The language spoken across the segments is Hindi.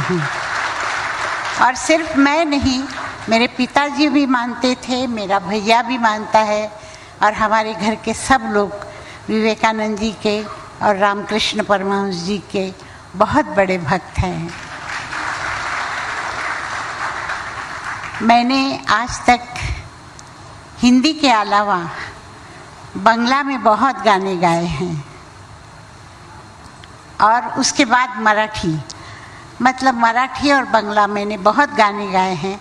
हूँ। और सिर्फ मैं नहीं, मेरे पिताजी भी मानते थे, मेरा भैया भी मानता है, और हमारे घर के सब लोग विवेकानंद जी के और रामकृष्ण परमहंस जी के बहुत बड़े भक्त हैं। मैंने आज तक हिंदी के अलावा बंगला में बहुत गाने गाए हैं, और उसके बाद मराठी, मतलब मराठी और बंगला मैंने बहुत गाने गाए हैं।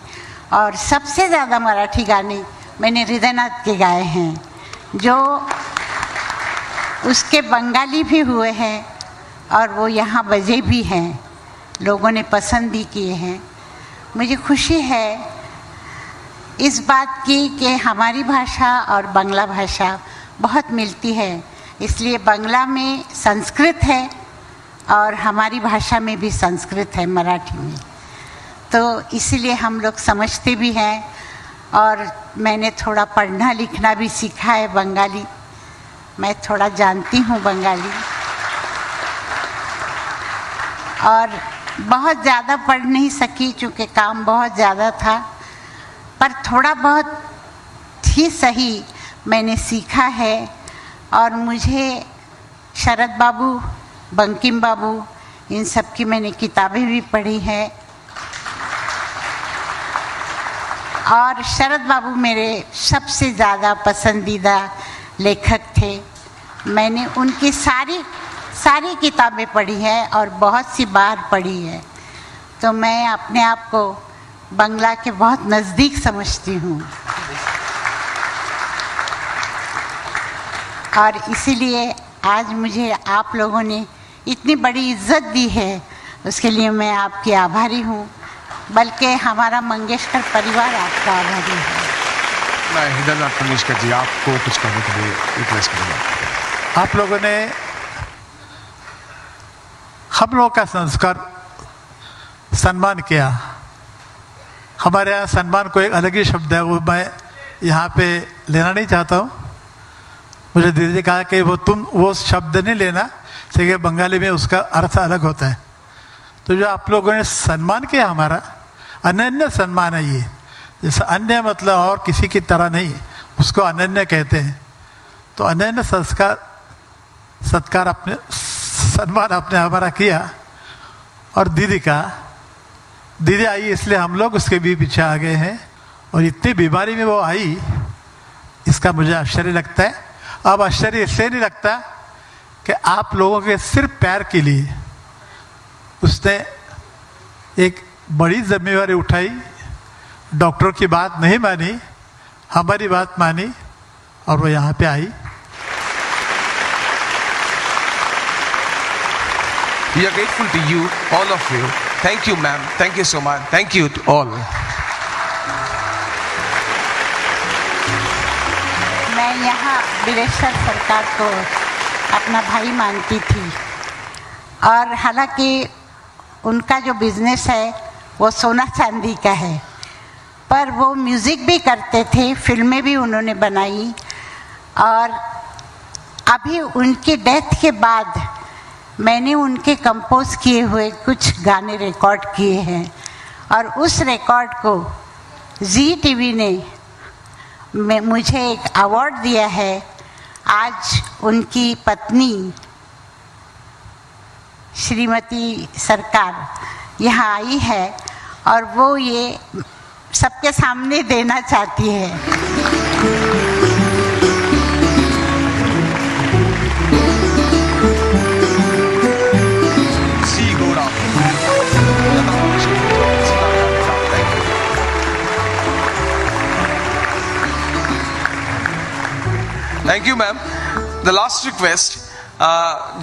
और सबसे ज़्यादा मराठी गाने मैंने हृदयनाथ के गाए हैं, जो उसके बंगाली भी हुए हैं और वो यहाँ बजे भी हैं, लोगों ने पसंद भी किए हैं। मुझे खुशी है इस बात की कि हमारी भाषा और बांग्ला भाषा बहुत मिलती है, इसलिए बांग्ला में संस्कृत है और हमारी भाषा में भी संस्कृत है, मराठी में, तो इसीलिए हम लोग समझते भी हैं। और मैंने थोड़ा पढ़ना लिखना भी सीखा है बंगाली, मैं थोड़ा जानती हूँ बंगाली, और बहुत ज़्यादा पढ़ नहीं सकी क्योंकि काम बहुत ज़्यादा था, पर थोड़ा बहुत ही सही मैंने सीखा है। और मुझे शरद बाबू, बंकिम बाबू, इन सब की मैंने किताबें भी पढ़ी हैं, और शरद बाबू मेरे सबसे ज़्यादा पसंदीदा लेखक थे। मैंने उनकी सारी किताबें पढ़ी हैं और बहुत सी बार पढ़ी है, तो मैं अपने आप को बंगला के बहुत नज़दीक समझती हूँ। और इसीलिए आज मुझे आप लोगों ने इतनी बड़ी इज्जत दी है, उसके लिए मैं आपकी आभारी हूँ, बल्कि हमारा मंगेशकर परिवार आपका आभारी है। मैं हृदयनाथ मंगेशकर जी आपको कुछ कहने के लिए रिक्वेस्ट करूँगा। आप लोगों ने हम लोग का संस्कार सम्मान किया। हमारे यहाँ सम्मान को एक अलग ही शब्द है, वो मैं यहाँ पे लेना नहीं चाहता हूँ। मुझे दीदी कहा कि वो शब्द नहीं लेना, क्योंकि बंगाली में उसका अर्थ अलग होता है। तो जो आप लोगों ने सम्मान किया, हमारा अनन्य सम्मान है ये। जैसे अन्य मतलब और किसी की तरह नहीं, उसको अनन्य कहते हैं। तो अनन्य सत्कार अपने सम्मान आपने हमारा किया। और दीदी आई इसलिए हम लोग उसके भी पीछे आ गए हैं, और इतनी बीमारी में वो आई, इसका मुझे आश्चर्य लगता है। अब आश्चर्य इसलिए नहीं लगता कि आप लोगों के सिर्फ प्यार के लिए उसने एक बड़ी जिम्मेवारी उठाई, डॉक्टर की बात नहीं मानी, हमारी बात मानी, और वो यहाँ पे आई। We are grateful to you, all of you. Thank you, ma'am. Thank you so much. Thank you to all. मैं यहाँ बिरेश्वर सरकार को अपना भाई मानती थी, और हालांकि उनका जो बिजनेस है वो सोना चांदी का है, पर वो म्यूज़िक भी करते थे, फिल्में भी उन्होंने बनाई। और अभी उनकी डेथ के बाद मैंने उनके कंपोज किए हुए कुछ गाने रिकॉर्ड किए हैं, और उस रिकॉर्ड को जी टीवी ने मुझे एक अवार्ड दिया है। आज उनकी पत्नी श्रीमती सरकार यहाँ आई है, और वो ये सबके सामने देना चाहती है। Thank you ma'am. The last request,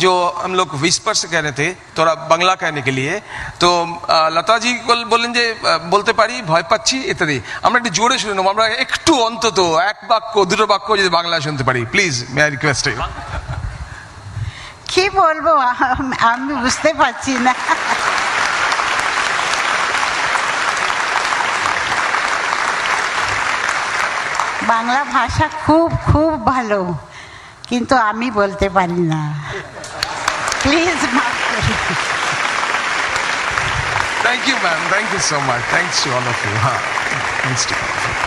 जो हम लोग विस्पर से कह रहे थे थोड़ा बांग्ला कहने के लिए, तो लता जी को बोलते पारी भय पाচ্ছি ইত্যাদি, আমরা একটু জোরে শুনে নেব, আমরা একটু অন্তত এক বাক্য দুটো বাক্য যদি বাংলা শুনতে পারি, please may I request you. কি বলবো আমি বুঝতে পারছি না। বাংলা ভাষা খুব খুব ভালো, কিন্তু আমি বলতে পারি না, প্লিজ মাফ করুন। Thank you ma'am, thank you so much, thanks to all of you. हाँ, thanks to all of you.